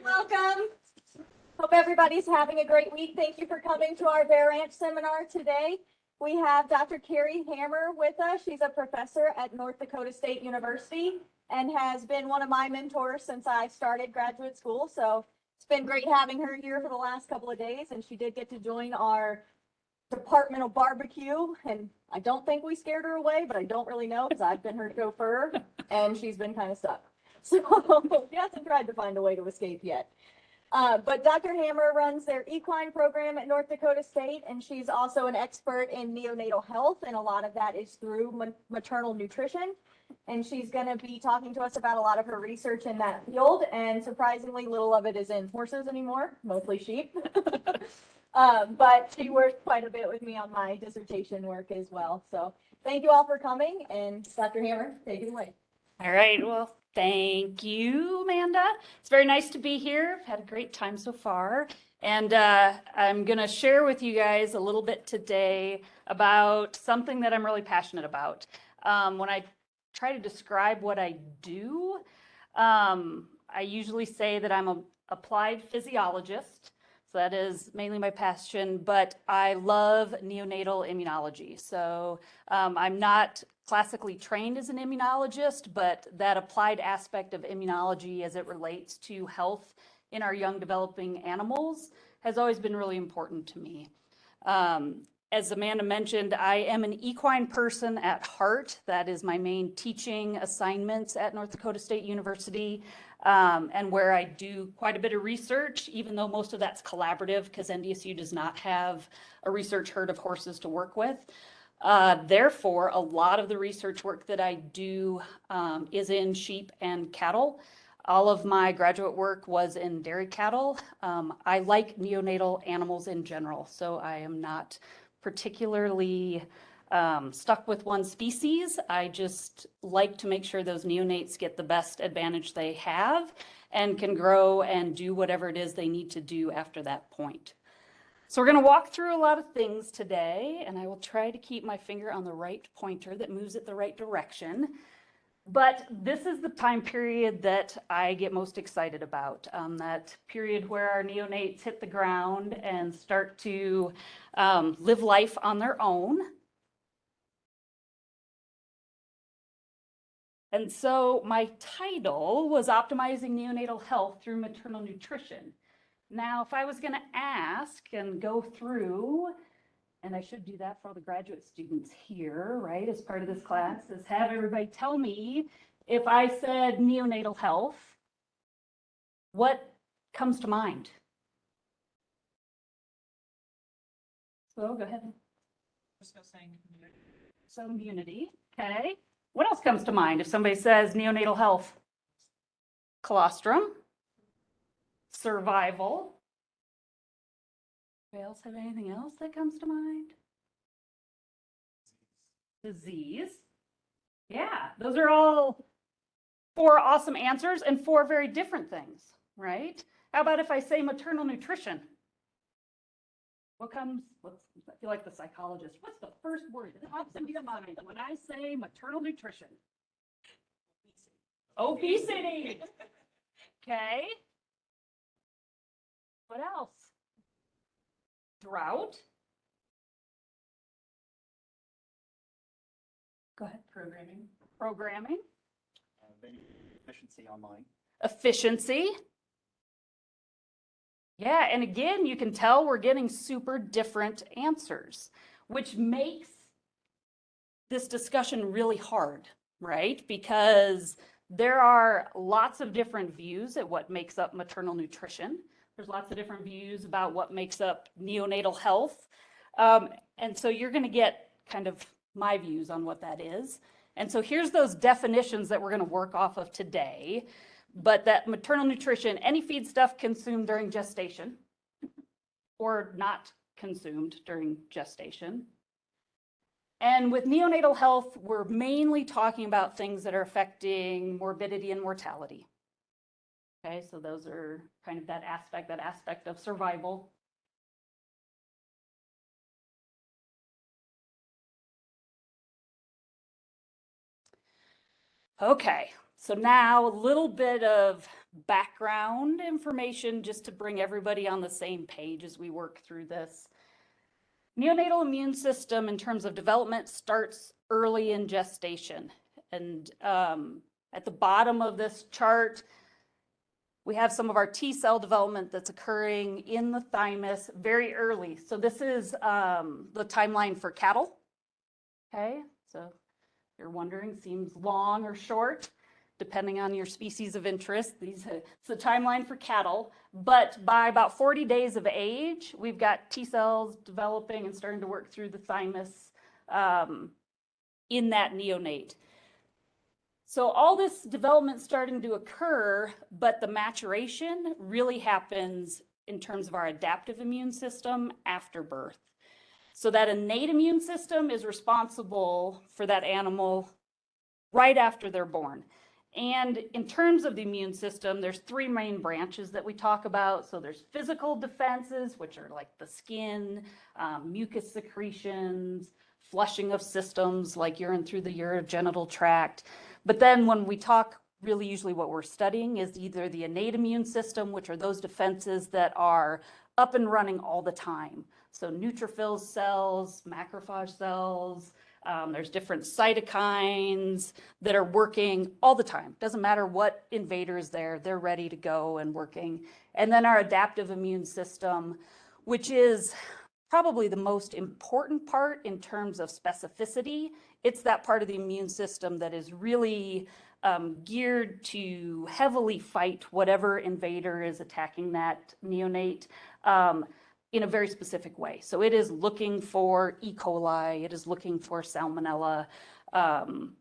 Welcome. Hope everybody's having a great week. Thank you for coming to our Bear Ranch seminar today. We have Dr. Carrie Hammer with us. She's a professor at North Dakota State University and has been one of my mentors since I started graduate school. So it's been great having her here for the last couple of days, and she did get to join our departmental barbecue, and I don't think we scared her away, but I don't really know because I've been her chauffeur and she's been kind of stuck. So she hasn't tried to find a way to escape yet. But Dr. Hammer runs their equine program at North Dakota State, and she's also an expert in neonatal health, and a lot of that is through maternal nutrition. And she's going to be talking to us about a lot of her research in that field, and surprisingly little of it is in horses anymore, mostly sheep. But she worked quite a bit with me on my dissertation work as well. So thank you all for coming, and Dr. Hammer, take it away. All right, well, thank you, Amanda. It's very nice to be here. I've had a great time so far. And I'm going to share with you guys a little bit today about something that I'm really passionate about. When I try to describe what I do, I usually say that I'm an applied physiologist. So that is mainly my passion, but I love neonatal immunology. So I'm not classically trained as an immunologist, but that applied aspect of immunology as it relates to health in our young developing animals has always been really important to me. As Amanda mentioned, I am an equine person at heart. That is my main teaching assignments at North Dakota State University, and where I do quite a bit of research, even though most of that's collaborative because NDSU does not have a research herd of horses to work with. Therefore, a lot of the research work that I do is in sheep and cattle. All of my graduate work was in dairy cattle. I like neonatal animals in general, so I am not particularly stuck with one species. I just like to make sure those neonates get the best advantage they have and can grow and do whatever it is they need to do after that point. So we're going to walk through a lot of things today, and I will try to keep my finger on the right pointer that moves it the right direction. But this is the time period that I get most excited about, that period where our neonates hit the ground and start to live life on their own. And so my title was Optimizing Neonatal Health Through Maternal Nutrition. Now, if I was going to ask and go through, and I should do that for all the graduate students here, right, as part of this class, is have everybody tell me, if I said neonatal health, what comes to mind? So go ahead. Just go saying immunity. So immunity, okay. What else comes to mind if somebody says neonatal health? Colostrum, survival. Anybody else have anything else that comes to mind? Disease. Yeah, those are all 4 awesome answers and 4 very different things, right? How about if I say maternal nutrition? What comes, I feel like the psychologist, what's the first word that pops into your mind when I say maternal nutrition? Obesity. Okay. What else? Drought. Go ahead. Programming. Efficiency online. Efficiency. Yeah, and again, you can tell we're getting super different answers, which makes this discussion really hard, right? Because there are lots of different views at what makes up maternal nutrition. There's lots of different views about what makes up neonatal health. And so you're going to get kind of my views on what that is. And so here's those definitions that we're going to work off of today. But that maternal nutrition, any feed stuff consumed during gestation or not consumed during gestation. And with neonatal health, we're mainly talking about things that are affecting morbidity and mortality. Okay, so those are kind of that aspect of survival. Okay, So now a little bit of background information just to bring everybody on the same page as we work through this. Neonatal immune system in terms of development starts early in gestation. And at the bottom of this chart, we have some of our T cell development that's occurring in the thymus very early. So this is the timeline for cattle. Okay, so if you're wondering, seems long or short, depending on your species of interest. It's the timeline for cattle. But by about 40 days of age, we've got T cells developing and starting to work through the thymus in that neonate. So all this development starting to occur, but the maturation really happens in terms of our adaptive immune system after birth. So that innate immune system is responsible for that animal right after they're born. And in terms of the immune system, there's three main branches that we talk about. So there's physical defenses, which are like the skin, mucus secretions, flushing of systems like urine through the urogenital tract. But then when we talk, really usually what we're studying is either the innate immune system, which are those defenses that are up and running all the time. So neutrophil cells, macrophage cells, there's different cytokines that are working all the time. Doesn't matter what invader is there, they're ready to go and working. And then our adaptive immune system, which is probably the most important part in terms of specificity. It's that part of the immune system that is really geared to heavily fight whatever invader is attacking that neonate in a very specific way. So it is looking for E. coli, it is looking for salmonella,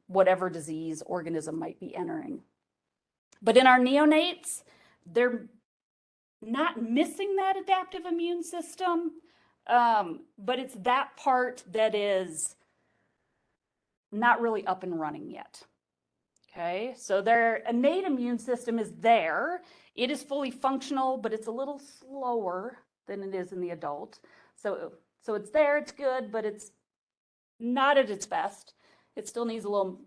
whatever disease organism might be entering. But in our neonates, they're not missing that adaptive immune system, but it's that part that is not really up and running yet. Okay, so their innate immune system is there. It is fully functional, but it's a little slower than it is in the adult. So it's there, it's good, but it's not at its best. It still needs a little,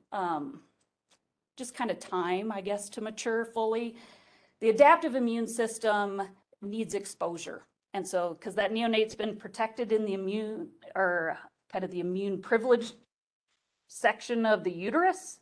just kind of time, I guess, to mature fully. The adaptive immune system needs exposure. And so, because that neonate's been protected in the immune, or kind of the immune privileged section of the uterus,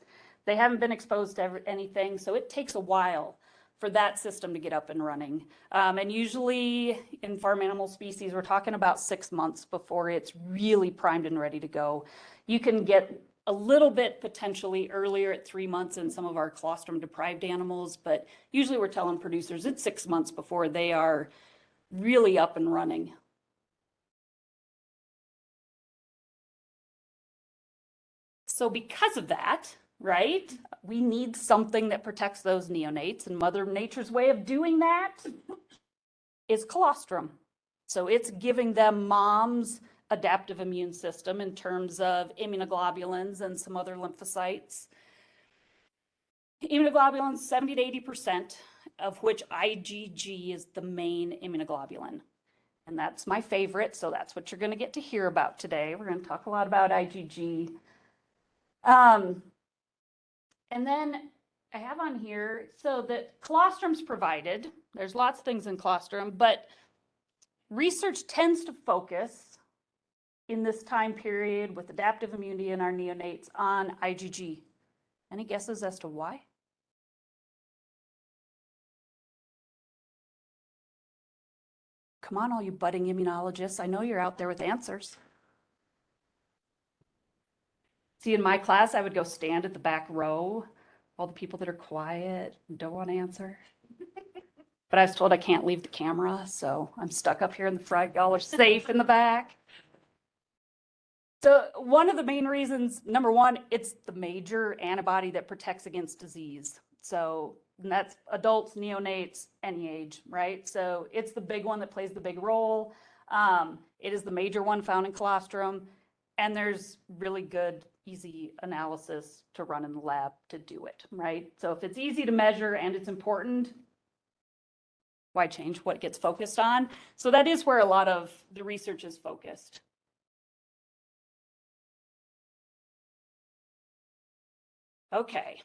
they haven't been exposed to anything. So it takes a while for that system to get up and running. And usually in farm animal species, we're talking about 6 months before it's really primed and ready to go. You can get a little bit potentially earlier at 3 months in some of our colostrum deprived animals, but usually we're telling producers it's 6 months before they are really up and running. So because of that, right, we need something that protects those neonates, and Mother Nature's way of doing that is colostrum. So it's giving them mom's adaptive immune system in terms of immunoglobulins and some other lymphocytes. Immunoglobulins, 70 to 80%, of which IgG is the main immunoglobulin. And that's my favorite, so that's what you're going to get to hear about today. We're going to talk a lot about IgG. And then I have on here, so that colostrum's provided. There's lots of things in colostrum, but research tends to focus in this time period with adaptive immunity in our neonates on IgG. Any guesses as to why? Come on, all you budding immunologists. I know you're out there with answers. See, in my class, I would go stand at the back row, all the people that are quiet and don't want to answer. But I was told I can't leave the camera, so I'm stuck up here in the front. Y'all are safe in the back. So one of the main reasons, number one, it's the major antibody that protects against disease. So that's adults, neonates, any age, right? So it's the big one that plays the big role. It is the major one found in colostrum, and there's really good, easy analysis to run in the lab to do it, right? So if it's easy to measure and it's important, why change what gets focused on? So that is where a lot of the research is focused. Okay.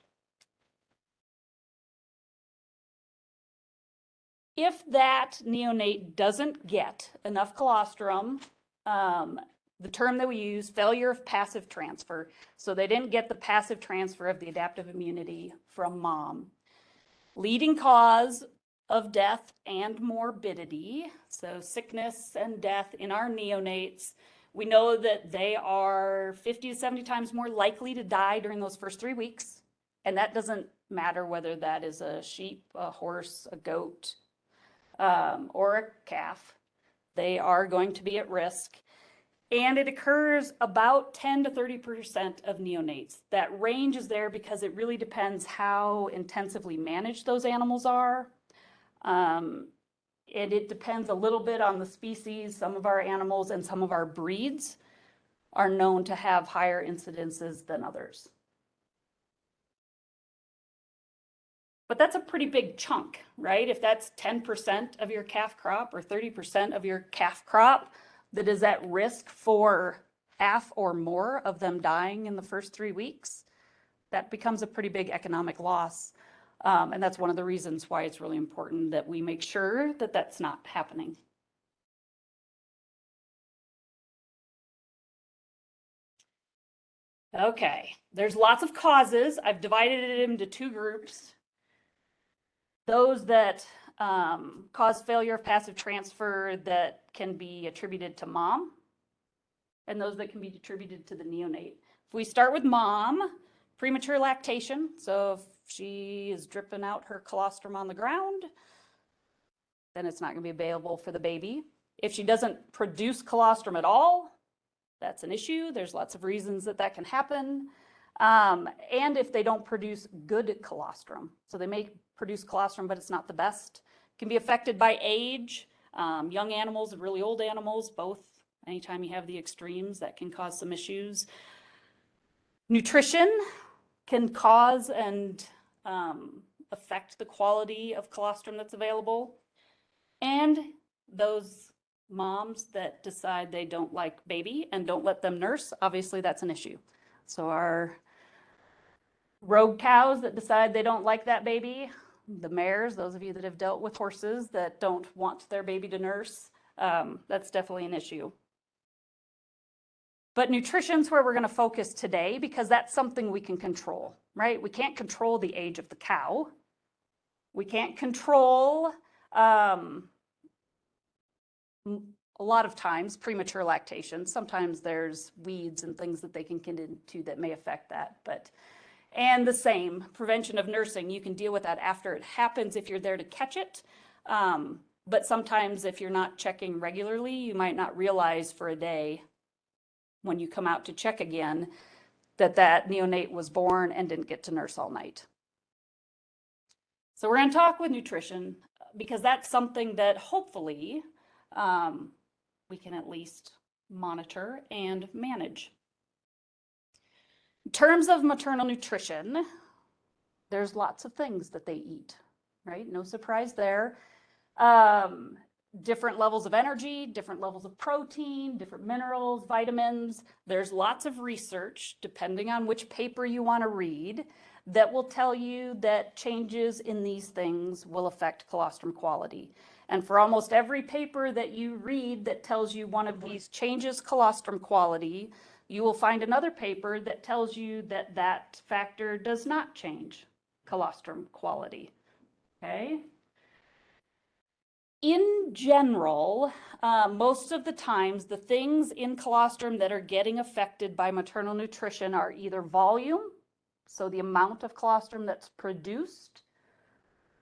If that neonate doesn't get enough colostrum, the term that we use, failure of passive transfer. So they didn't get the passive transfer of the adaptive immunity from mom. Leading cause of death and morbidity, so sickness and death in our neonates. We know that they are 50 to 70 times more likely to die during those first 3 weeks. And that doesn't matter whether that is a sheep, a horse, a goat, or a calf. They are going to be at risk. And it occurs about 10 to 30% of neonates. That range is there because it really depends how intensively managed those animals are. And it depends a little bit on the species. Some of our animals and some of our breeds are known to have higher incidences than others. But that's a pretty big chunk, right? If that's 10% of your calf crop or 30% of your calf crop that is at risk for half or more of them dying in the first 3 weeks, that becomes a pretty big economic loss. And that's one of the reasons why it's really important that we make sure that that's not happening. Okay, there's lots of causes. I've divided it into 2 groups. Those that cause failure of passive transfer that can be attributed to mom, and those that can be attributed to the neonate. If we start with mom, premature lactation. So if she is dripping out her colostrum on the ground, then it's not going to be available for the baby. If she doesn't produce colostrum at all, that's an issue. There's lots of reasons that that can happen. And if they don't produce good colostrum, so they may produce colostrum, but it's not the best. It can be affected by age, young animals and really old animals, both. Anytime you have the extremes, that can cause some issues. Nutrition can cause and affect the quality of colostrum that's available. And those moms that decide they don't like baby and don't let them nurse, obviously that's an issue. So our rogue cows that decide they don't like that baby, the mares, those of you that have dealt with horses that don't want their baby to nurse, that's definitely an issue. But nutrition's where we're going to focus today because that's something we can control, right? We can't control the age of the cow. We can't control, a lot of times, premature lactation. Sometimes there's weeds and things that they can get into that may affect that. And the same, prevention of nursing, you can deal with that after it happens if you're there to catch it. But sometimes if you're not checking regularly, you might not realize for a day when you come out to check again that that neonate was born and didn't get to nurse all night. So we're going to talk with nutrition because that's something that hopefully we can at least monitor and manage. In terms of maternal nutrition, there's lots of things that they eat, right? No surprise there. Different levels of energy, different levels of protein, different minerals, vitamins. There's lots of research, depending on which paper you want to read, that will tell you that changes in these things will affect colostrum quality. And for almost every paper that you read that tells you one of these changes colostrum quality, you will find another paper that tells you that that factor does not change colostrum quality, okay? In general, most of the times, the things in colostrum that are getting affected by maternal nutrition are either volume, so the amount of colostrum that's produced,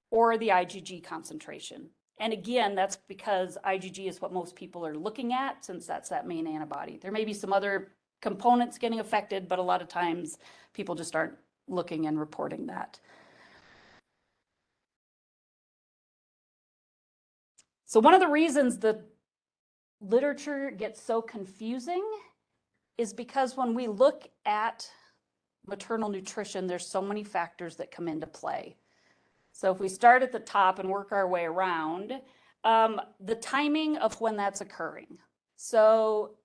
or the IgG concentration. And again, that's because IgG is what most people are looking at since that's that main antibody. There may be some other components getting affected, but a lot of times people just aren't looking and reporting that. So one of the reasons the literature gets so confusing is because when we look at maternal nutrition, there's so many factors that come into play. So if we start at the top and work our way around, the timing of when that's occurring. So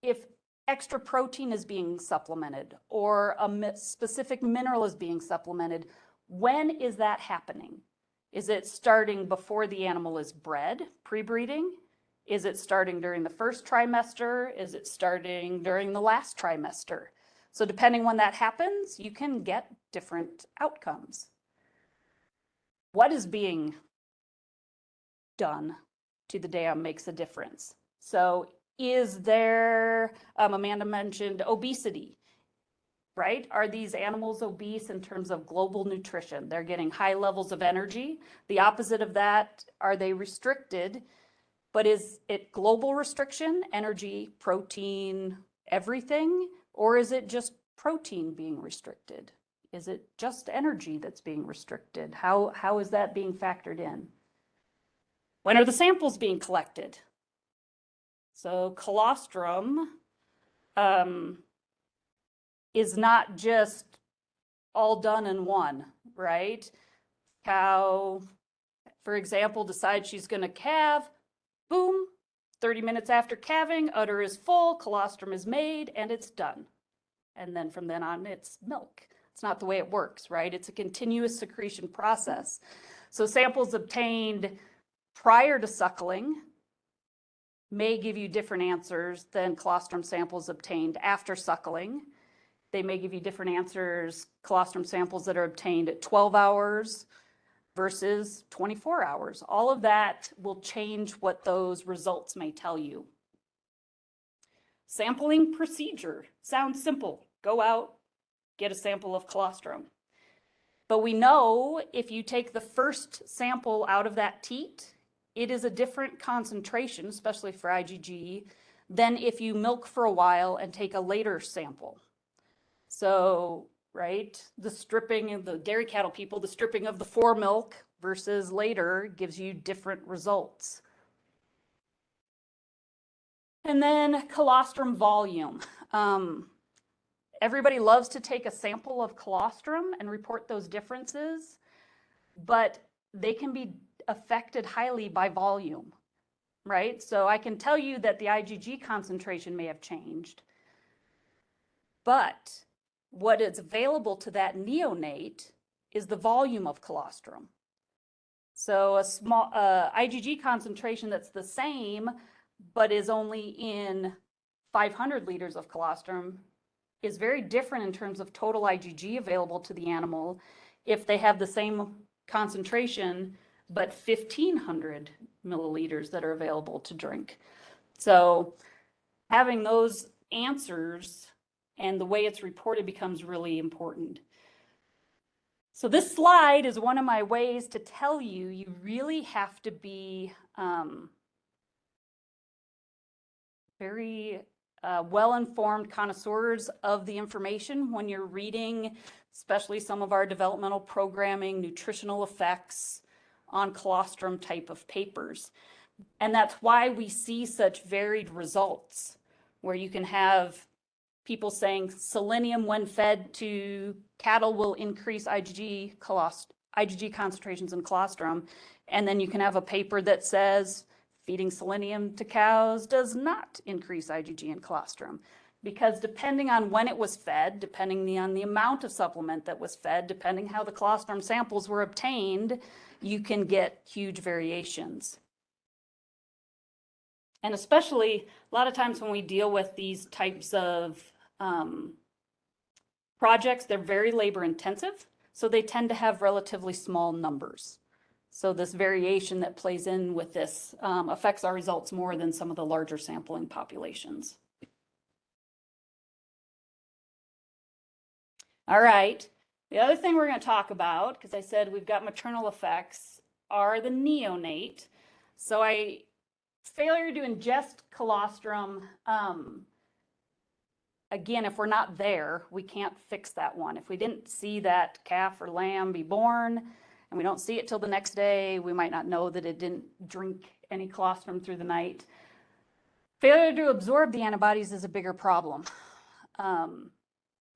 if extra protein is being supplemented or a specific mineral is being supplemented, when is that happening? Is it starting before the animal is bred, pre-breeding? Is it starting during the first trimester? Is it starting during the last trimester? So depending when that happens, you can get different outcomes. What is being done to the dam makes a difference. So is there, Amanda mentioned obesity, right? Are these animals obese in terms of global nutrition? They're getting high levels of energy. The opposite of that, are they restricted? But is it global restriction, energy, protein, everything? Or is it just protein being restricted? Is it just energy that's being restricted? How is that being factored in? When are the samples being collected? So colostrum is not just all done in one, right? Cow, for example, decides she's going to calve, boom, 30 minutes after calving, udder is full, colostrum is made, and it's done. And then from then on, it's milk. It's not the way it works, right? It's a continuous secretion process. So samples obtained prior to suckling may give you different answers than colostrum samples obtained after suckling. They may give you different answers, colostrum samples that are obtained at 12 hours versus 24 hours. All of that will change what those results may tell you. Sampling procedure sounds simple. Go out, get a sample of colostrum. But we know if you take the first sample out of that teat, it is a different concentration, especially for IgG, than if you milk for a while and take a later sample. So, right, the stripping of the dairy cattle people, the stripping of the foremilk versus later gives you different results. And then colostrum volume. Everybody loves to take a sample of colostrum and report those differences, but they can be affected highly by volume, right? So I can tell you that the IgG concentration may have changed, but what is available to that neonate is the volume of colostrum. So a small IgG concentration that's the same, but is only in 500 liters of colostrum is very different in terms of total IgG available to the animal if they have the same concentration, but 1,500 milliliters that are available to drink. So having those answers and the way it's reported becomes really important. So this slide is one of my ways to tell you, you really have to be very well-informed connoisseurs of the information when you're reading, especially some of our developmental programming, nutritional effects on colostrum type of papers. And that's why we see such varied results, where you can have people saying selenium when fed to cattle will increase IgG concentrations in colostrum. And then you can have a paper that says feeding selenium to cows does not increase IgG and colostrum, because depending on when it was fed, depending on the amount of supplement that was fed, depending how the colostrum samples were obtained, you can get huge variations. And especially a lot of times when we deal with these types of projects, they're very labor intensive, so they tend to have relatively small numbers. So this variation that plays in with this affects our results more than some of the larger sampling populations. All right, the other thing we're going to talk about, because I said we've got maternal effects, are the neonate. So failure to ingest colostrum, again, if we're not there, we can't fix that one. If we didn't see that calf or lamb be born, and we don't see it till the next day, we might not know that it didn't drink any colostrum through the night. Failure to absorb the antibodies is a bigger problem,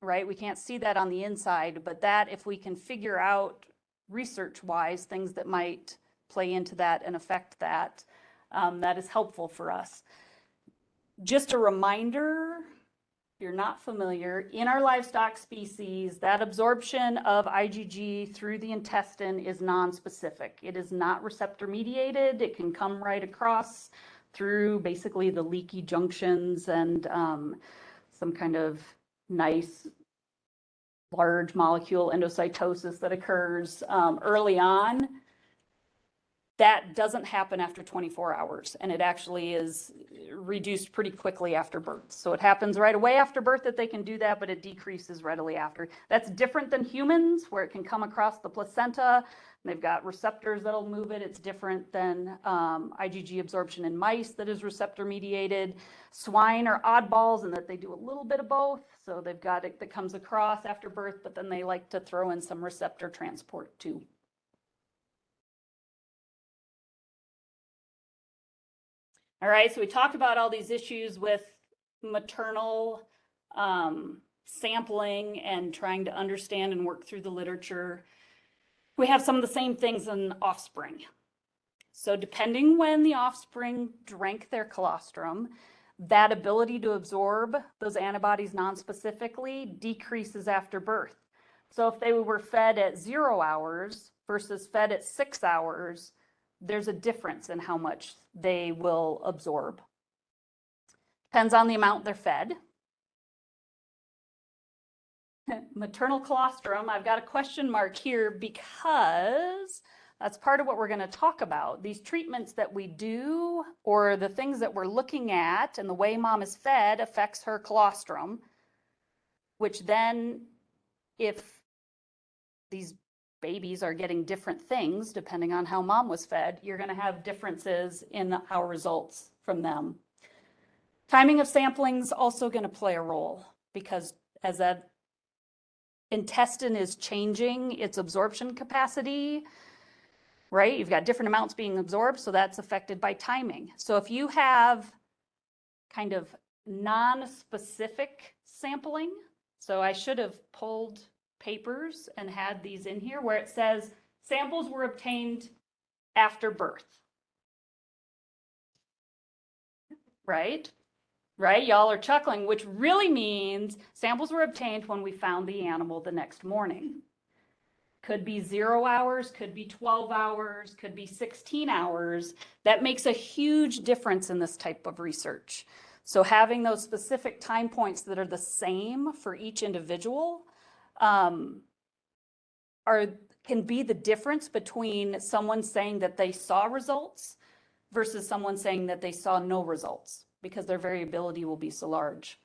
right? We can't see that on the inside, but that if we can figure out research-wise things that might play into that and affect that, that is helpful for us. Just a reminder if you're not familiar, in our livestock species, that absorption of IgG through the intestine is non-specific. It is not receptor mediated. It can come right across through basically the leaky junctions and some kind of nice large molecule endocytosis that occurs early on. That doesn't happen after 24 hours, and it actually is reduced pretty quickly after birth. So it happens right away after birth that they can do that, but it decreases readily after. That's different than humans, where it can come across the placenta, and they've got receptors that'll move it. It's different than IgG absorption in mice that is receptor mediated. Swine are oddballs in that they do a little bit of both. So they've got it that comes across after birth, but then they like to throw in some receptor transport too. All right, so we talked about all these issues with maternal sampling and trying to understand and work through the literature. We have some of the same things in offspring. So depending when the offspring drank their colostrum, that ability to absorb those antibodies non-specifically decreases after birth. So if they were fed at 0 hours versus fed at 6 hours, there's a difference in how much they will absorb. Depends on the amount they're fed. Maternal colostrum, I've got a question mark here because that's part of what we're going to talk about. These treatments that we do, or the things that we're looking at, and the way mom is fed affects her colostrum, which then, if these babies are getting different things depending on how mom was fed, you're going to have differences in our results from them. Timing of sampling is also going to play a role, because as that intestine is changing its absorption capacity, right? You've got different amounts being absorbed, so that's affected by timing. So if you have kind of non-specific sampling, so I should have pulled papers and had these in here where it says samples were obtained after birth. Right? Right? Y'all are chuckling, which really means samples were obtained when we found the animal the next morning. Could be 0 hours, could be 12 hours, could be 16 hours. That makes a huge difference in this type of research. So having those specific time points that are the same for each individual can be the difference between someone saying that they saw results versus someone saying that they saw no results, because their variability will be so large.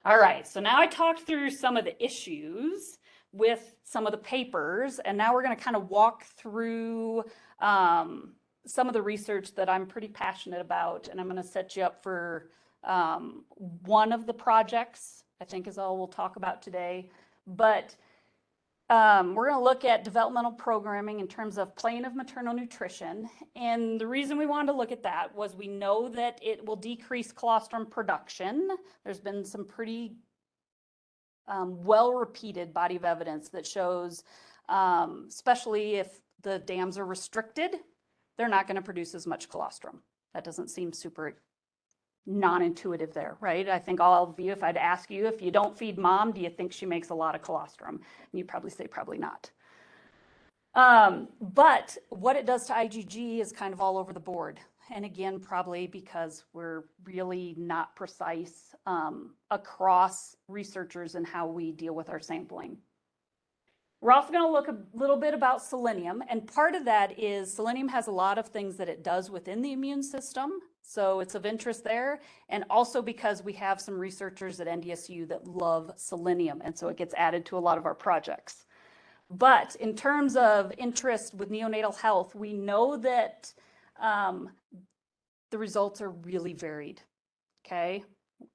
All right, so now I talked through some of the issues with some of the papers, and now we're going to kind of walk through some of the research that I'm pretty passionate about, and I'm going to set you up for one of the projects, I think is all we'll talk about today. But we're going to look at developmental programming in terms of plane of maternal nutrition. And the reason we wanted to look at that was we know that it will decrease colostrum production. There's been some pretty well-repeated body of evidence that shows, especially if the dams are restricted, they're not going to produce as much colostrum. That doesn't seem super non-intuitive there, right? I think all of you, if I'd ask you, if you don't feed mom, do you think she makes a lot of colostrum? And you'd probably say probably not. But what it does to IgG is kind of all over the board. And again, probably because we're really not precise across researchers in how we deal with our sampling. We're also going to look a little bit about selenium, and part of that is selenium has a lot of things that it does within the immune system, so it's of interest there, and also because we have some researchers at NDSU that love selenium, and so it gets added to a lot of our projects. But in terms of interest with neonatal health, we know that the results are really varied, okay?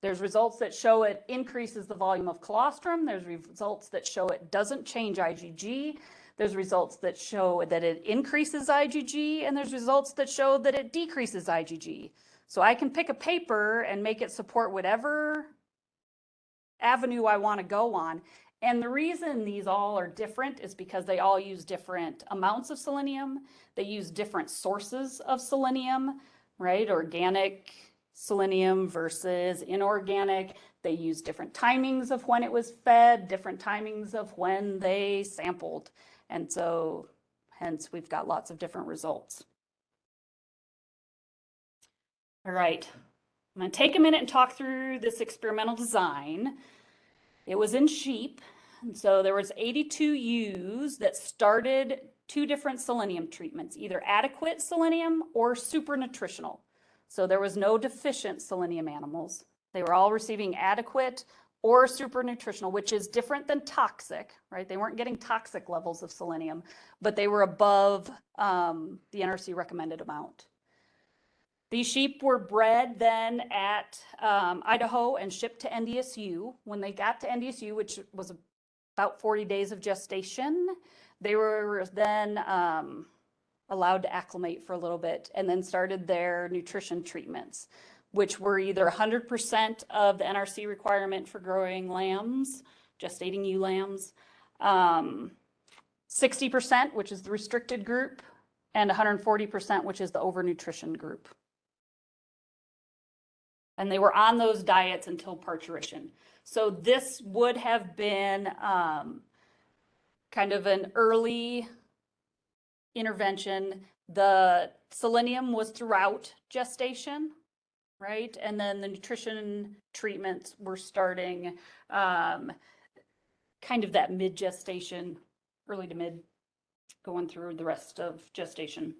There's results that show it increases the volume of colostrum. There's results that show it doesn't change IgG. There's results that show that it increases IgG, and there's results that show that it decreases IgG. So I can pick a paper and make it support whatever avenue I want to go on. And the reason these all are different is because they all use different amounts of selenium. They use different sources of selenium, right? Organic selenium versus inorganic. They use different timings of when it was fed, different timings of when they sampled. And so hence we've got lots of different results. All right, I'm going to take a minute and talk through this experimental design. It was in sheep, and so there was 82 ewes that started 2 different selenium treatments, either adequate selenium or super nutritional. So there was no deficient selenium animals. They were all receiving adequate or super nutritional, which is different than toxic, right? They weren't getting toxic levels of selenium, but they were above the NRC recommended amount. These sheep were bred then at Idaho and shipped to NDSU. When they got to NDSU, which was about 40 days of gestation, they were then allowed to acclimate for a little bit and then started their nutrition treatments, which were either 100% of the NRC requirement for growing lambs, gestating ewe lambs, 60%, which is the restricted group, and 140%, which is the overnutrition group. And they were on those diets until parturition. So this would have been kind of an early intervention. The selenium was throughout gestation, right? And then the nutrition treatments were starting kind of that mid-gestation, early to mid, going through the rest of gestation.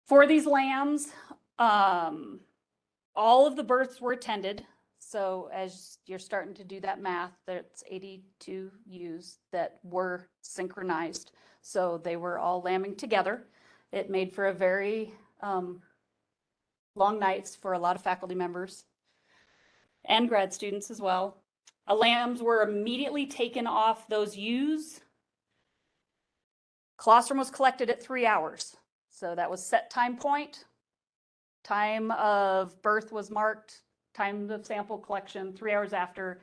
For these lambs, all of the births were attended. So as you're starting to do that math, that's 82 ewes that were synchronized. So they were all lambing together. It made for a very long nights for a lot of faculty members and grad students as well. Lambs were immediately taken off those ewes. Colostrum was collected at 3 hours. So that was set time point. Time of birth was marked, time of sample collection 3 hours after,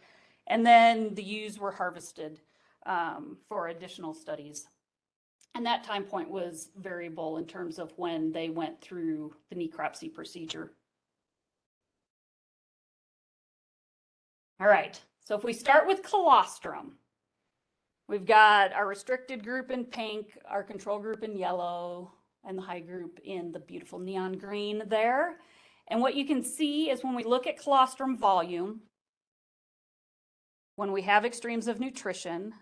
and then the ewes were harvested for additional studies. And that time point was variable in terms of when they went through the necropsy procedure. All right, so if we start with colostrum, we've got our restricted group in pink, our control group in yellow, and the high group in the beautiful neon green there. And what you can see is when we look at colostrum volume, when we have extremes of nutrition,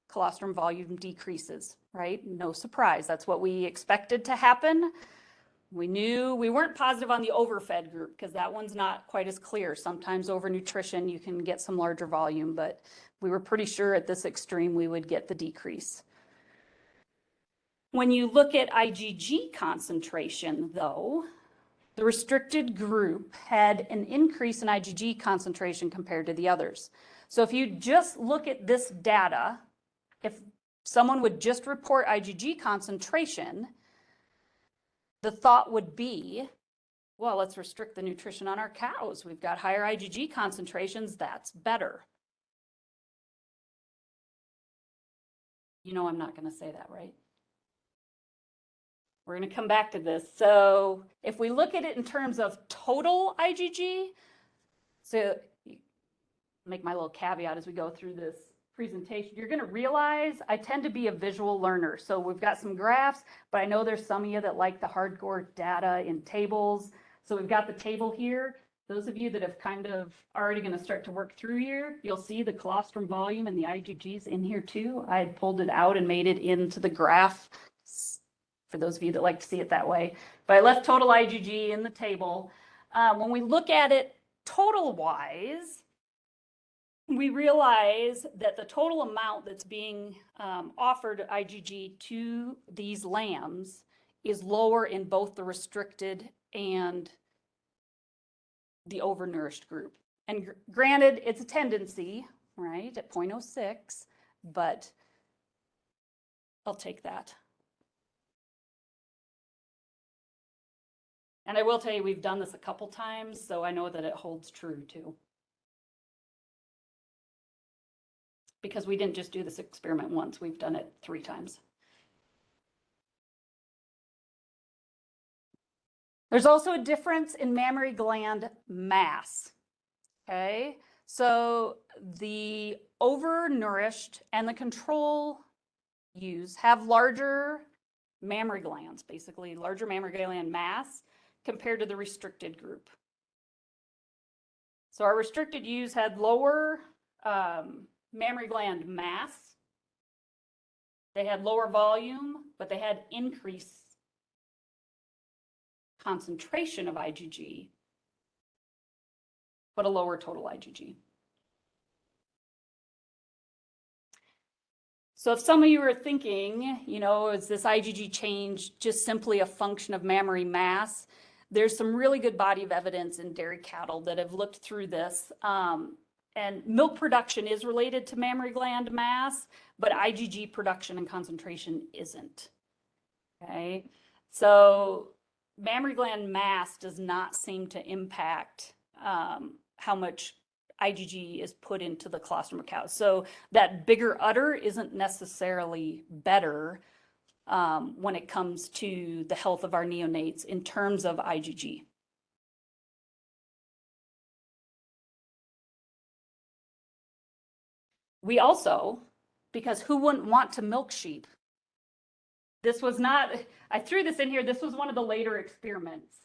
colostrum volume decreases, right? No surprise, that's what we expected to happen. We knew we weren't positive on the overfed group because that one's not quite as clear. Sometimes overnutrition, you can get some larger volume, but we were pretty sure at this extreme we would get the decrease. When you look at IgG concentration, though, the restricted group had an increase in IgG concentration compared to the others. So if you just look at this data, if someone would just report IgG concentration, the thought would be, well, let's restrict the nutrition on our cows. We've got higher IgG concentrations, that's better. You know I'm not going to say that, right? We're going to come back to this. So if we look at it in terms of total IgG, so make my little caveat as we go through this presentation, you're going to realize I tend to be a visual learner. So we've got some graphs, but I know there's some of you that like the hardcore data in tables. So we've got the table here. Those of you that have kind of already going to start to work through here, you'll see the colostrum volume and the IgGs in here too. I had pulled it out and made it into the graph for those of you that like to see it that way. But I left total IgG in the table. When we look at it total wise, we realize that the total amount that's being offered IgG to these lambs is lower in both the restricted and the overnourished group. And granted, it's a tendency, right, at 0.06, but I'll take that. And I will tell you, we've done this a couple times, so I know that it holds true too. Because we didn't just do this experiment once, we've done it 3 times. There's also a difference in mammary gland mass. Okay, so the overnourished and the control ewes have larger mammary glands, basically larger mammary gland mass compared to the restricted group. So our restricted ewes had lower mammary gland mass. They had lower volume, but they had increased concentration of IgG, but a lower total IgG. So if some of you are thinking, you know, is this IgG change just simply a function of mammary mass? There's some really good body of evidence in dairy cattle that have looked through this. And milk production is related to mammary gland mass, but IgG production and concentration isn't. Okay, so mammary gland mass does not seem to impact how much IgG is put into the colostrum of cows. So that bigger udder isn't necessarily better when it comes to the health of our neonates in terms of IgG. We also, because who wouldn't want to milk sheep? This was not, I threw this in here, this was one of the later experiments,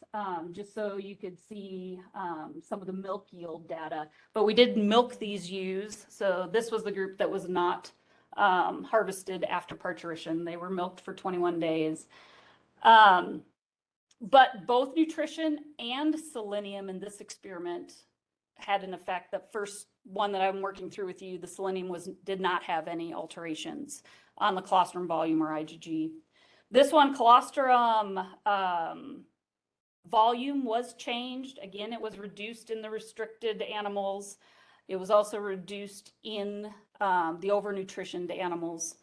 just so you could see some of the milk yield data. But we did milk these ewes, so this was the group that was not harvested after parturition. They were milked for 21 days. But both nutrition and selenium in this experiment had an effect. The first one that I'm working through with you, the selenium did not have any alterations on the colostrum volume or IgG. This one, colostrum volume was changed. Again, it was reduced in the restricted animals. It was also reduced in the overnutritioned animals.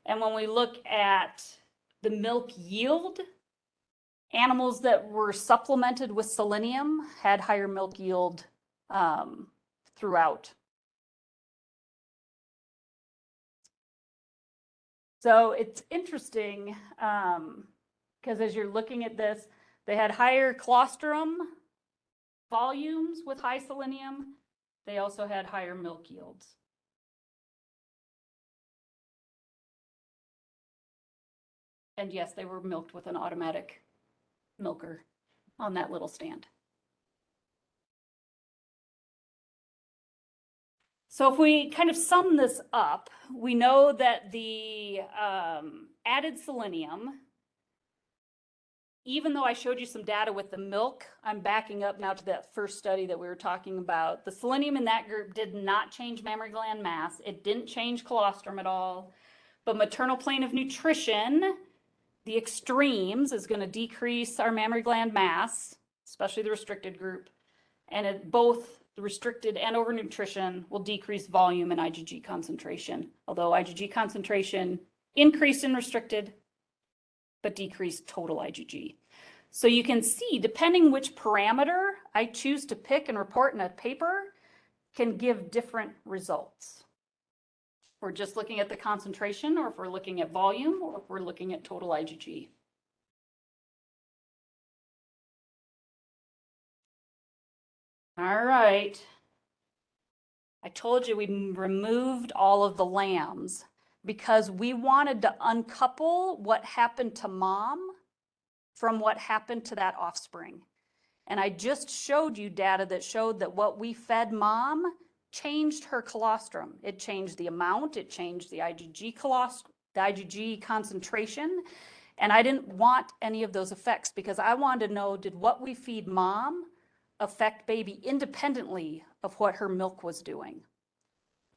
And when we look at the milk yield, animals that were supplemented with selenium had higher milk yield throughout. So it's interesting because as you're looking at this, they had higher colostrum volumes with high selenium. They also had higher milk yields. And yes, they were milked with an automatic milker on that little stand. So if we kind of sum this up, we know that the added selenium, even though I showed you some data with the milk, I'm backing up now to that first study that we were talking about. The selenium in that group did not change mammary gland mass. It didn't change colostrum at all. But maternal plane of nutrition, the extremes, is going to decrease our mammary gland mass, especially the restricted group. And both the restricted and overnutrition will decrease volume and IgG concentration, although IgG concentration increased in restricted, but decreased total IgG. So you can see, depending which parameter I choose to pick and report in a paper, can give different results. If we're just looking at the concentration, or if we're looking at volume, or if we're looking at total IgG. All right. I told you we removed all of the lambs because we wanted to uncouple what happened to mom from what happened to that offspring. And I just showed you data that showed that what we fed mom changed her colostrum. It changed the amount, it changed the IgG colostrum, the IgG concentration. And I didn't want any of those effects because I wanted to know, did what we feed mom affect baby independently of what her milk was doing?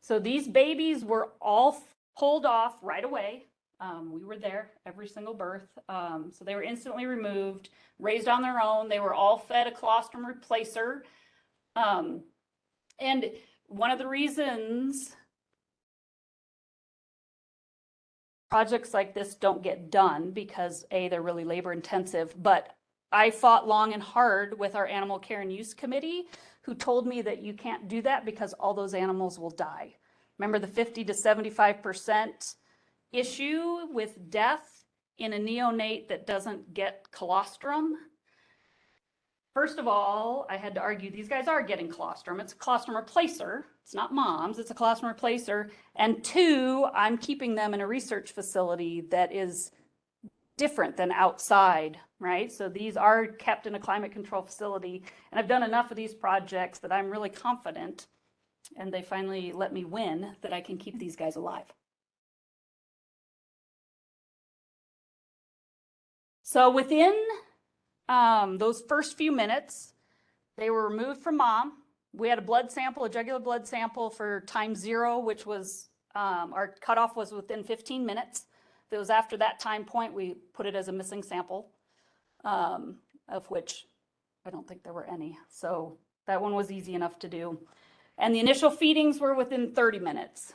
So these babies were all pulled off right away. We were there every single birth. So they were instantly removed, raised on their own. They were all fed a colostrum replacer. And one of the reasons projects like this don't get done, because A, they're really labor intensive, but I fought long and hard with our animal care and use committee, who told me that you can't do that because all those animals will die. Remember the 50 to 75% issue with death in a neonate that doesn't get colostrum? First of all, I had to argue these guys are getting colostrum. It's a colostrum replacer. It's not mom's, it's a colostrum replacer. And two, I'm keeping them in a research facility that is different than outside, right? So these are kept in a climate control facility. And I've done enough of these projects that I'm really confident, and they finally let me win, that I can keep these guys alive. So within those first few minutes, they were removed from mom. We had a blood sample, a jugular blood sample for time 0, which was, our cutoff was within 15 minutes. If it was after that time point, we put it as a missing sample, of which I don't think there were any. So that one was easy enough to do. And the initial feedings were within 30 minutes.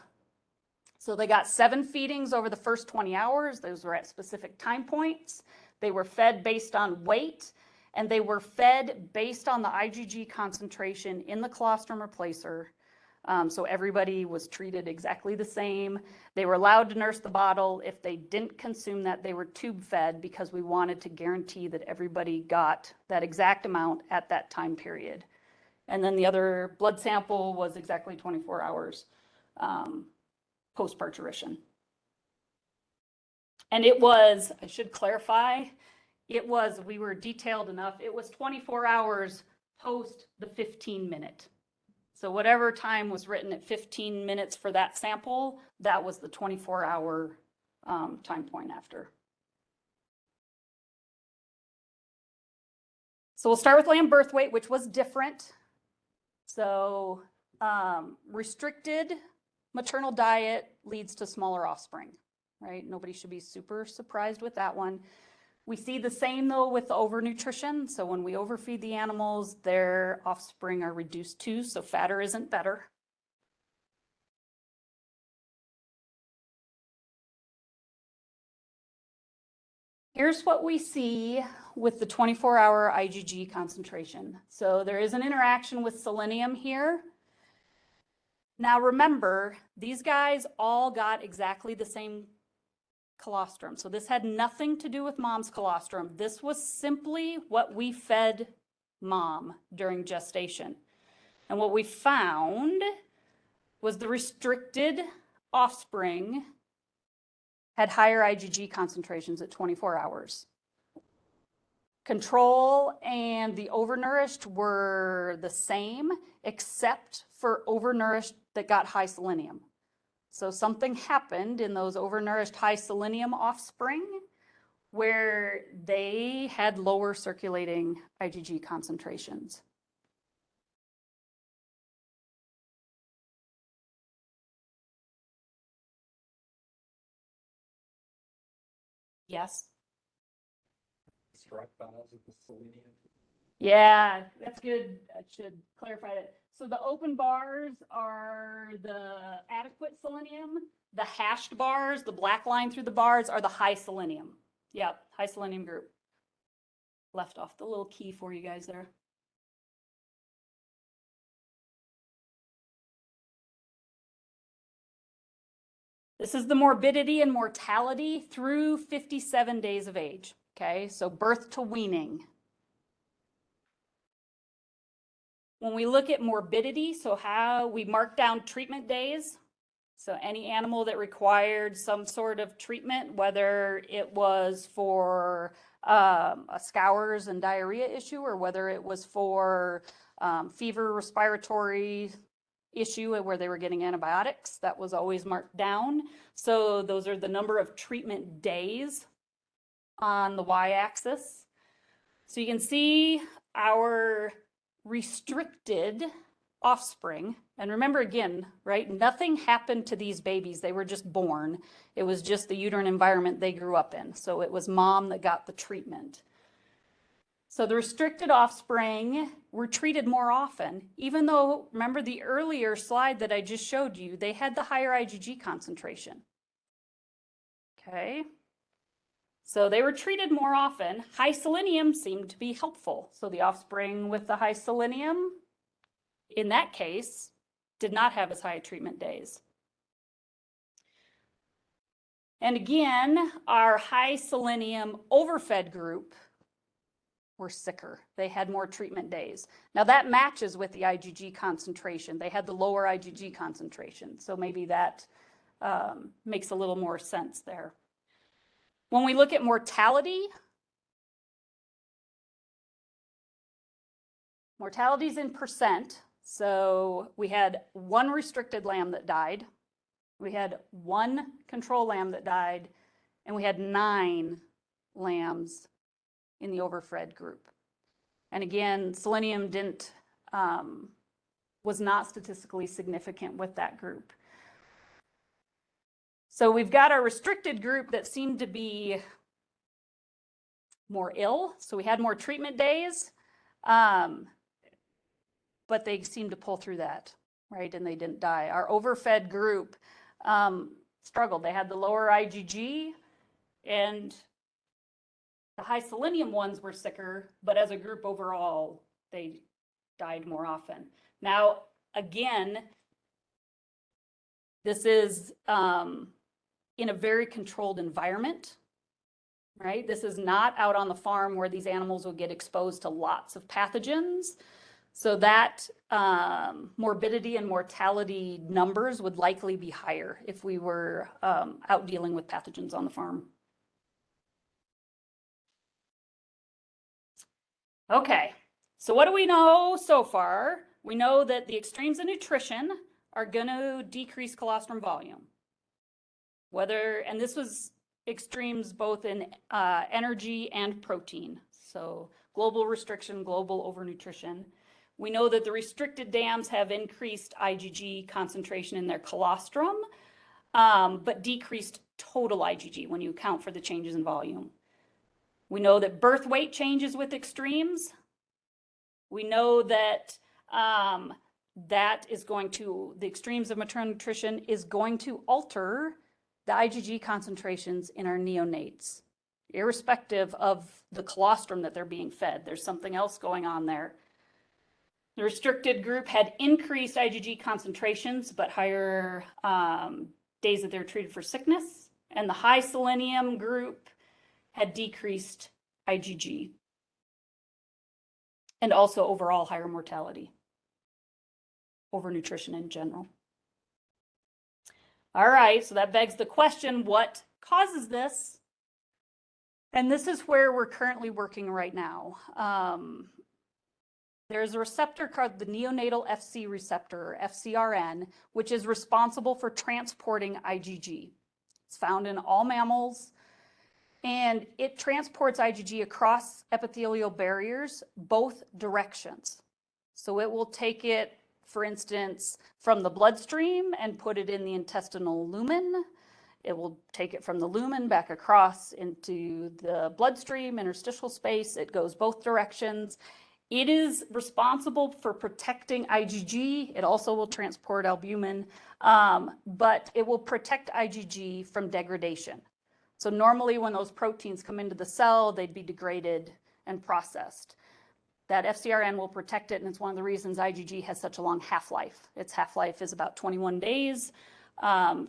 So they got 7 feedings over the first 20 hours. Those were at specific time points. They were fed based on weight, and they were fed based on the IgG concentration in the colostrum replacer. So everybody was treated exactly the same. They were allowed to nurse the bottle. If they didn't consume that, they were tube fed because we wanted to guarantee that everybody got that exact amount at that time period. And then the other blood sample was exactly 24 hours post-parturition. And it was, I should clarify, we were detailed enough, it was 24 hours post the 15-minute. So whatever time was written at 15 minutes for that sample, that was the 24-hour time point after. So we'll start with lamb birth weight, which was different. So restricted maternal diet leads to smaller offspring, right? Nobody should be super surprised with that one. We see the same though with the overnutrition. So when we overfeed the animals, their offspring are reduced too, so fatter isn't better. Here's what we see with the 24-hour IgG concentration. So there is an interaction with selenium here. Now remember, these guys all got exactly the same colostrum. So this had nothing to do with mom's colostrum. This was simply what we fed mom during gestation. And what we found was the restricted offspring had higher IgG concentrations at 24 hours. Control and the overnourished were the same, except for overnourished that got high selenium. So something happened in those overnourished high selenium offspring where they had lower circulating IgG concentrations. Yes. Strike bars of the selenium. Yeah, that's good. I should clarify that. So the open bars are the adequate selenium. The hashed bars, the black line through the bars, are the high selenium. Yep, high selenium group. Left off the little key for you guys there. This is the morbidity and mortality through 57 days of age. Okay, so birth to weaning. When we look at morbidity, so how we mark down treatment days. So any animal that required some sort of treatment, whether it was for a scours and diarrhea issue, or whether it was for fever, respiratory issue where they were getting antibiotics, that was always marked down. So those are the number of treatment days on the y-axis. So you can see our restricted offspring. And remember again, right, nothing happened to these babies. They were just born. It was just the uterine environment they grew up in. So it was mom that got the treatment. So the restricted offspring were treated more often, even though, remember the earlier slide that I just showed you, they had the higher IgG concentration. Okay. So they were treated more often. High selenium seemed to be helpful. So the offspring with the high selenium, in that case, did not have as high treatment days. And again, our high selenium overfed group were sicker. They had more treatment days. Now that matches with the IgG concentration. They had the lower IgG concentration. So maybe that makes a little more sense there. When we look at mortality, mortality is in percent. So we had 1 restricted lamb that died. We had 1 control lamb that died, and we had 9 lambs in the overfed group. And again, selenium was not statistically significant with that group. So we've got our restricted group that seemed to be more ill. So we had more treatment days, but they seemed to pull through that, right? And they didn't die. Our overfed group struggled. They had the lower IgG, and the high selenium ones were sicker, but as a group overall, they died more often. Now, again, this is in a very controlled environment, right? This is not out on the farm where these animals will get exposed to lots of pathogens. So that morbidity and mortality numbers would likely be higher if we were out dealing with pathogens on the farm. Okay, so what do we know so far? We know that the extremes in nutrition are going to decrease colostrum volume. And this was extremes both in energy and protein. So global restriction, global overnutrition. We know that the restricted dams have increased IgG concentration in their colostrum, but decreased total IgG when you account for the changes in volume. We know that birth weight changes with extremes. We know that the extremes of maternal nutrition is going to alter the IgG concentrations in our neonates, irrespective of the colostrum that they're being fed. There's something else going on there. The restricted group had increased IgG concentrations, but higher days that they were treated for sickness. And the high selenium group had decreased IgG and also overall higher mortality, overnutrition in general. All right, so that begs the question, what causes this? And this is where we're currently working right now. There's a receptor called the neonatal FC receptor, or FcRn, which is responsible for transporting IgG. It's found in all mammals, and it transports IgG across epithelial barriers, both directions. So it will take it, for instance, from the bloodstream and put it in the intestinal lumen. It will take it from the lumen back across into the bloodstream, interstitial space. It goes both directions. It is responsible for protecting IgG. It also will transport albumin, but it will protect IgG from degradation. So normally when those proteins come into the cell, they'd be degraded and processed. That FcRn will protect it, and it's one of the reasons IgG has such a long half-life. Its half-life is about 21 days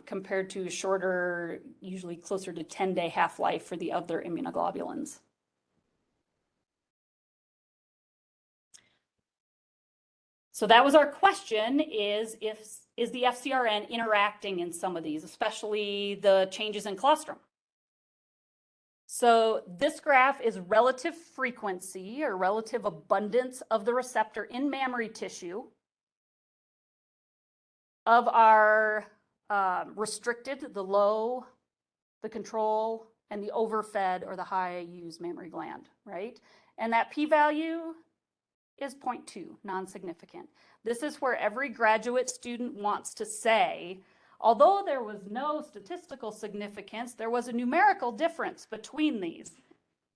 compared to shorter, usually closer to 10-day half-life for the other immunoglobulins. So that was our question, is the FcRn interacting in some of these, especially the changes in colostrum? So this graph is relative frequency or relative abundance of the receptor in mammary tissue of our restricted, the low, the control, and the overfed or the high used mammary gland, right? And that p-value is 0.2, non-significant. This is where every graduate student wants to say, although there was no statistical significance, there was a numerical difference between these,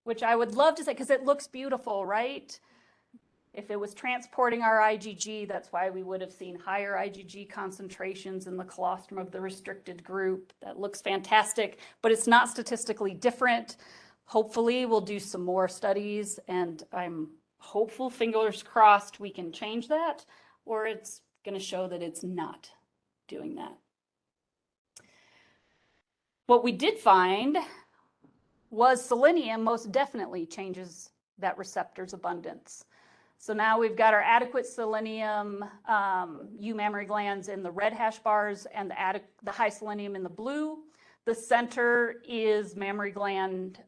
which I would love to say, because it looks beautiful, right? If it was transporting our IgG, that's why we would have seen higher IgG concentrations in the colostrum of the restricted group. That looks fantastic, but it's not statistically different. Hopefully we'll do some more studies, and I'm hopeful, fingers crossed, we can change that, or it's going to show that it's not doing that. What we did find was selenium most definitely changes that receptor's abundance. So now we've got our adequate selenium mammary glands in the red hash bars and the high selenium in the blue. The center is mammary gland,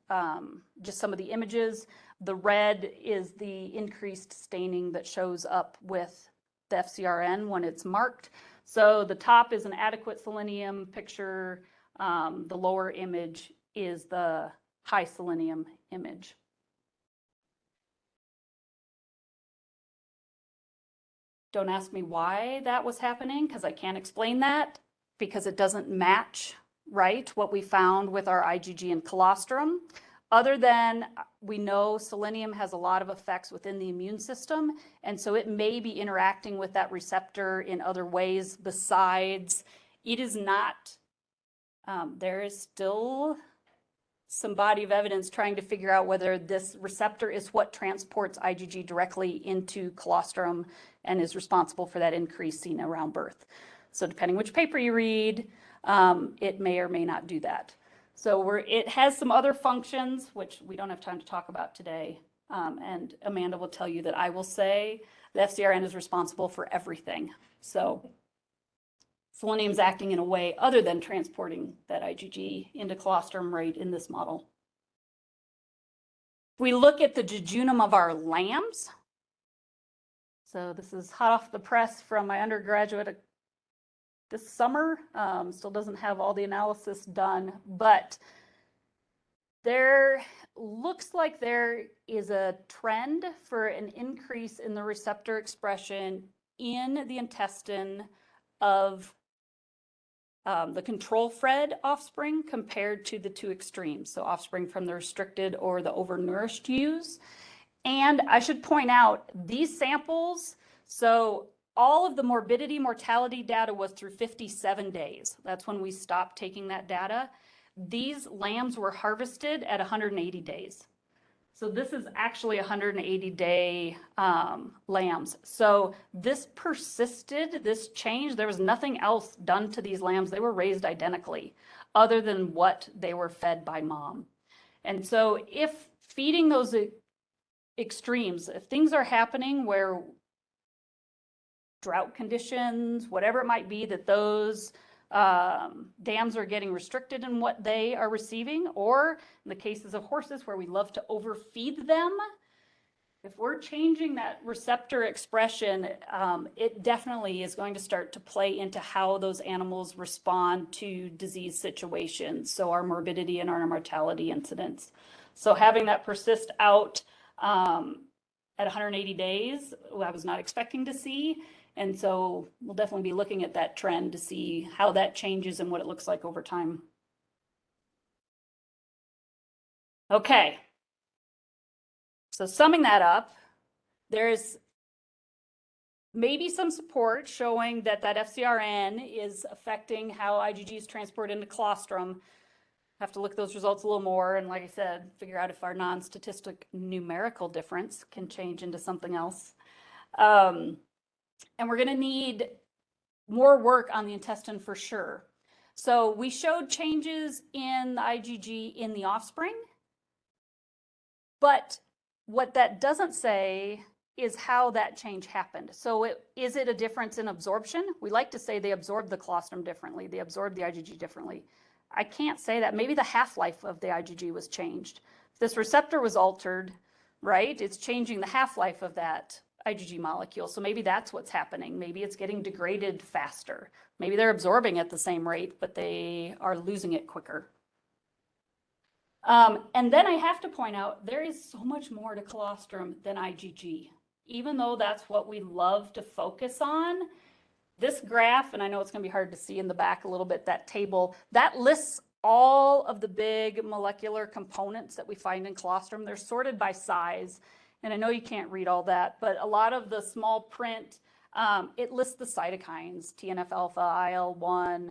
just some of the images. The red is the increased staining that shows up with the FcRn when it's marked. So the top is an adequate selenium picture. The lower image is the high selenium image. Don't ask me why that was happening, because I can't explain that, because it doesn't match, right, what we found with our IgG and colostrum. Other than we know selenium has a lot of effects within the immune system, and so it may be interacting with that receptor in other ways besides. It is not, there is still some body of evidence trying to figure out whether this receptor is what transports IgG directly into colostrum and is responsible for that increase seen around birth. So depending which paper you read, it may or may not do that. So it has some other functions, which we don't have time to talk about today. And Amanda will tell you that I will say the FcRn is responsible for everything. So selenium is acting in a way other than transporting that IgG into colostrum right in this model. If we look at the jejunum of our lambs, so this is hot off the press from my undergraduate this summer, still doesn't have all the analysis done, but there looks like there is a trend for an increase in the receptor expression in the intestine of the control-fed offspring compared to the two extremes, so offspring from the restricted or the overnourished ewes. And I should point out these samples, so all of the morbidity, mortality data was through 57 days. That's when we stopped taking that data. These lambs were harvested at 180 days. So this is actually 180-day lambs. So this persisted, this change. There was nothing else done to these lambs. They were raised identically, other than what they were fed by mom. And so if feeding those extremes, if things are happening where drought conditions, whatever it might be, that those dams are getting restricted in what they are receiving, or in the cases of horses where we love to overfeed them, if we're changing that receptor expression, it definitely is going to start to play into how those animals respond to disease situations, so our morbidity and our mortality incidents. So having that persist out at 180 days, I was not expecting to see. And so we'll definitely be looking at that trend to see how that changes and what it looks like over time. Okay. So summing that up, there's maybe some support showing that that FcRn is affecting how IgG is transported into colostrum. Have to look at those results a little more. And like I said, figure out if our non-statistic numerical difference can change into something else. And we're going to need more work on the intestine for sure. So we showed changes in the IgG in the offspring, but what that doesn't say is how that change happened. So is it a difference in absorption? We like to say they absorb the colostrum differently. They absorb the IgG differently. I can't say that. Maybe the half-life of the IgG was changed. If this receptor was altered, right, it's changing the half-life of that IgG molecule. So maybe that's what's happening. Maybe it's getting degraded faster. Maybe they're absorbing at the same rate, but they are losing it quicker. And then I have to point out, there is so much more to colostrum than IgG. Even though that's what we love to focus on, this graph, and I know it's going to be hard to see in the back a little bit, that table, that lists all of the big molecular components that we find in colostrum. They're sorted by size. And I know you can't read all that, but a lot of the small print, it lists the cytokines, TNF-alpha, IL-1,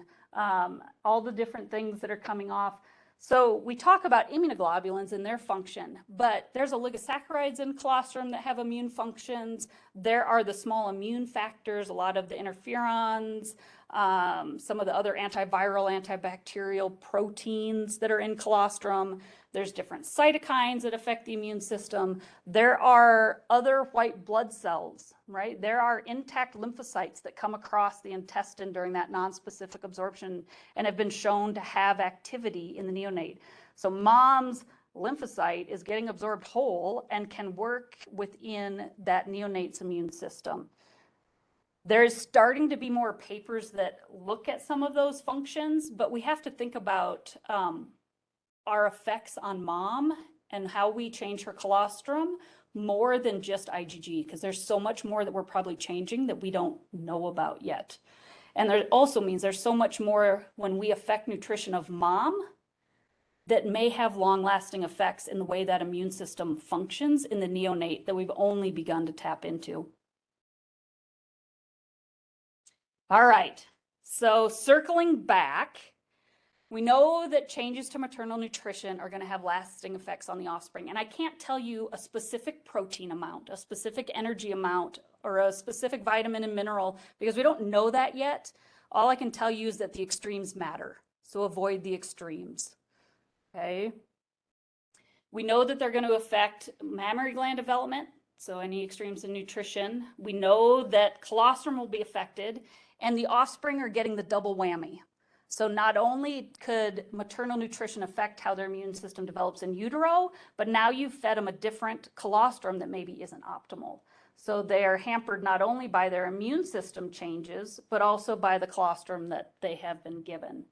all the different things that are coming off. So we talk about immunoglobulins and their function, but there's oligosaccharides in colostrum that have immune functions. There are the small immune factors, a lot of the interferons, some of the other antiviral, antibacterial proteins that are in colostrum. There's different cytokines that affect the immune system. There are other white blood cells, right? There are intact lymphocytes that come across the intestine during that nonspecific absorption and have been shown to have activity in the neonate. So mom's lymphocyte is getting absorbed whole and can work within that neonate's immune system. There's starting to be more papers that look at some of those functions, but we have to think about our effects on mom and how we change her colostrum more than just IgG, because there's so much more that we're probably changing that we don't know about yet. And there also means there's so much more when we affect nutrition of mom that may have long-lasting effects in the way that immune system functions in the neonate that we've only begun to tap into. All right, so circling back, we know that changes to maternal nutrition are going to have lasting effects on the offspring. And I can't tell you a specific protein amount, a specific energy amount, or a specific vitamin and mineral, because we don't know that yet. All I can tell you is that the extremes matter. So avoid the extremes. Okay. We know that they're going to affect mammary gland development. So any extremes in nutrition. We know that colostrum will be affected, and the offspring are getting the double whammy. So not only could maternal nutrition affect how their immune system develops in utero, but now you've fed them a different colostrum that maybe isn't optimal. So they are hampered not only by their immune system changes, but also by the colostrum that they have been given.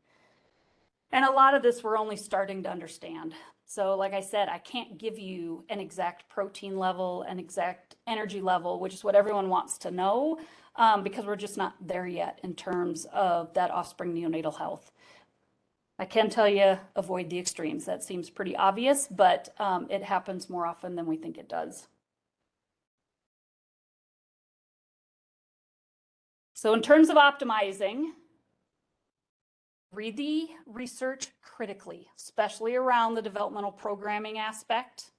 And a lot of this we're only starting to understand. So like I said, I can't give you an exact protein level, an exact energy level, which is what everyone wants to know, because we're just not there yet in terms of that offspring neonatal health. I can tell you, avoid the extremes. That seems pretty obvious, but it happens more often than we think it does. So in terms of optimizing, read the research critically, especially around the developmental programming aspect.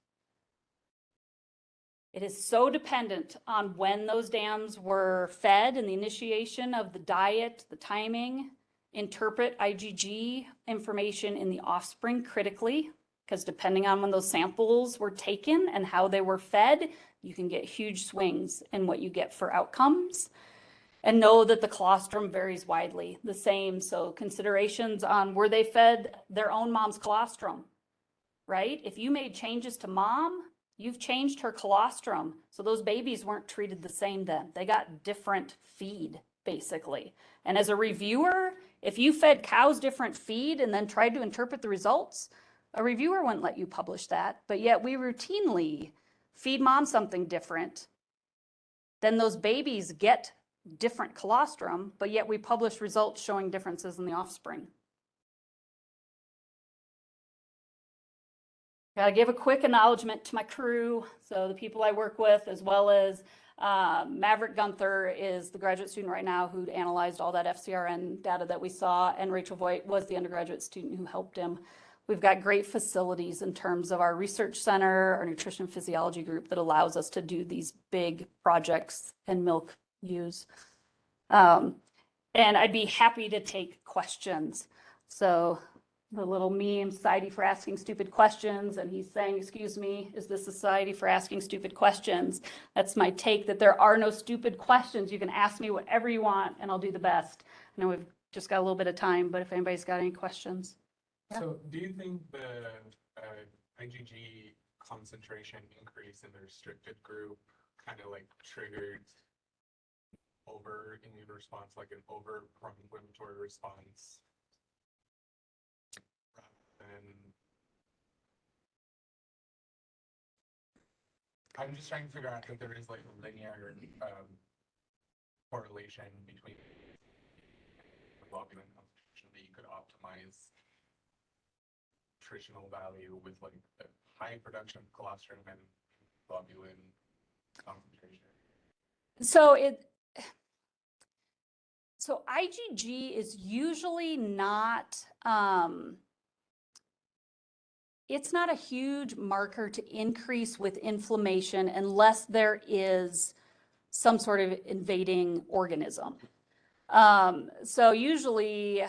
It is so dependent on when those dams were fed and the initiation of the diet, the timing. Interpret IgG information in the offspring critically, because depending on when those samples were taken and how they were fed, you can get huge swings in what you get for outcomes. And know that the colostrum varies widely. The same, so considerations on were they fed their own mom's colostrum, right? If you made changes to mom, you've changed her colostrum. So those babies weren't treated the same then. They got different feed, basically. And as a reviewer, if you fed cows different feed and then tried to interpret the results, a reviewer wouldn't let you publish that. But yet we routinely feed mom something different. Then those babies get different colostrum, but yet we publish results showing differences in the offspring. Gotta give a quick acknowledgement to my crew. So the people I work with, as well as Maverick Gunther is the graduate student right now who analyzed all that FcRn data that we saw, and Rachel Voigt was the undergraduate student who helped him. We've got great facilities in terms of our research center, our nutrition physiology group that allows us to do these big projects and milk use. And I'd be happy to take questions. So the little meme, society for asking stupid questions, and he's saying, excuse me, is this society for asking stupid questions? That's my take, that there are no stupid questions. You can ask me whatever you want and I'll do the best. I know we've just got a little bit of time, but if anybody's got any questions. Yeah. So do you think the IgG concentration increase in the restricted group kind of like triggered over immune response, like an over pro-inflammatory response? And I'm just trying to figure out if there is like a linear correlation between globulin concentration that you could optimize nutritional value with like the high production of colostrum and globulin concentration. So IgG is usually not it's not a huge marker to increase with inflammation unless there is some sort of invading organism. So usually,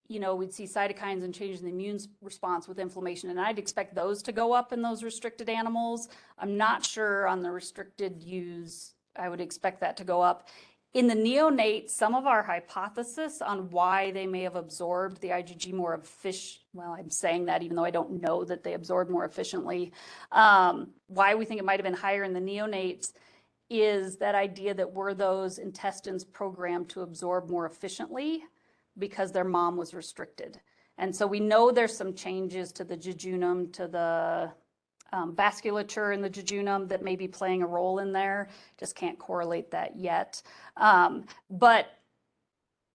you know, we'd see cytokines and changes in the immune response with inflammation, and I'd expect those to go up in those restricted animals. I'm not sure on the restricted ewes, I would expect that to go up. In the neonates, some of our hypothesis on why they may have absorbed the IgG more well, I'm saying that even though I don't know that they absorbed more efficiently, why we think it might have been higher in the neonates is that idea that were those intestines programmed to absorb more efficiently because their mom was restricted. And so we know there's some changes to the jejunum, to the vasculature in the jejunum that may be playing a role in there. Just can't correlate that yet. But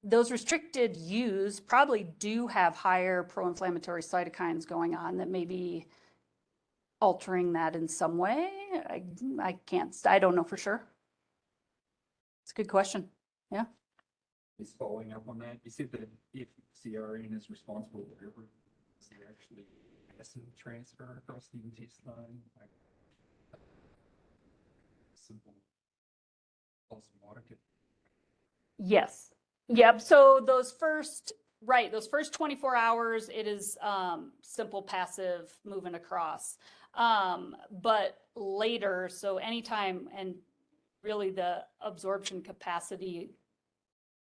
those restricted ewes probably do have higher pro-inflammatory cytokines going on that may be altering that in some way. I don't know for sure. It's a good question. Yeah. Is following up on that, you said that if FcRn is responsible for every, is there actually acid transfer across the intestine? Like, simple osmotic. Yes. Yep. So those first 24 hours, it is simple passive moving across. But later, so anytime, and really the absorption capacity,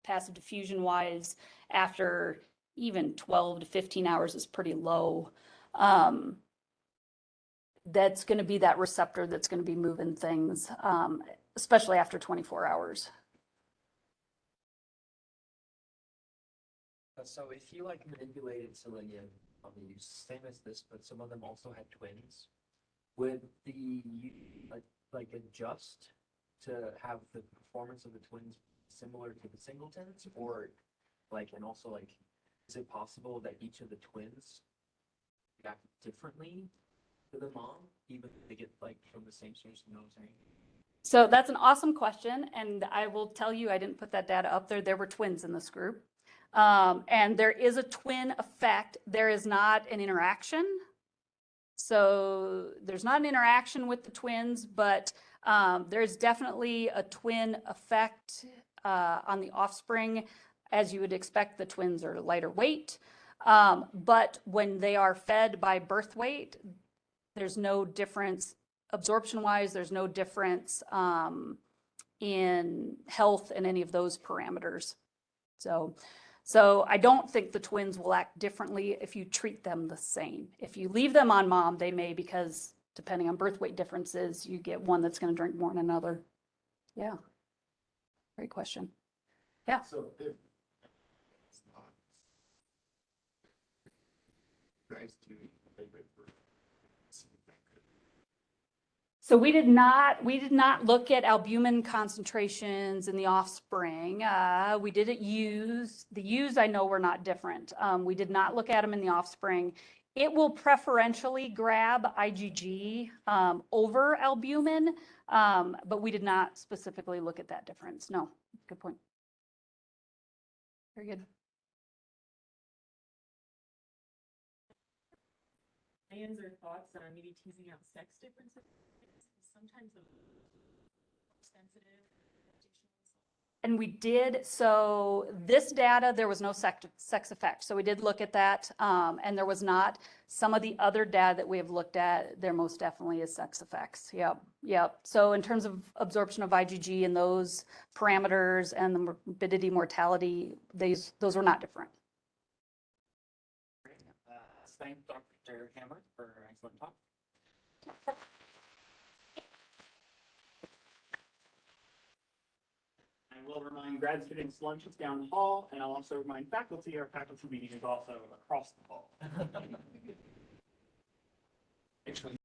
passive diffusion wise, after even 12 to 15 hours is pretty low. That's going to be that receptor that's going to be moving things, especially after 24 hours. So if you like manipulated selenium on the use, same as this, but some of them also had twins, would the like adjust to have the performance of the twins similar to the singletons, or like, and also like, is it possible that each of the twins react differently to the mom, even if they get like from the same source? You know what I'm saying? So that's an awesome question, and I will tell you, I didn't put that data up there. There were twins in this group. And there is a twin effect. There is not an interaction. So there's not an interaction with the twins, but there's definitely a twin effect on the offspring. As you would expect, the twins are lighter weight. But when they are fed by birth weight, there's no difference absorption-wise. There's no difference in health and any of those parameters. So I don't think the twins will act differently if you treat them the same. If you leave them on mom, they may, because depending on birth weight differences, you get one that's going to drink more than another. Yeah. Great question. Yeah. So if it's not, guys do favorite for So we did not look at albumin concentrations in the offspring. We didn't use, the ewes I know were not different. We did not look at them in the offspring. It will preferentially grab IgG over albumin, but we did not specifically look at that difference. No, good point. Very good. Plans or thoughts on maybe teasing out sex differences? Sometimes the sensitive. And we did, so this data, there was no sex effect. So we did look at that, and there was not. Some of the other data that we have looked at, there most definitely is sex effects. Yep. So in terms of absorption of IgG and those parameters and the morbidity, mortality, those were not different. Thank Dr. Hammer for an excellent talk. I will remind grad students lunch is down the hall, and I'll also remind faculty our faculty meeting is also across the hall. Actually,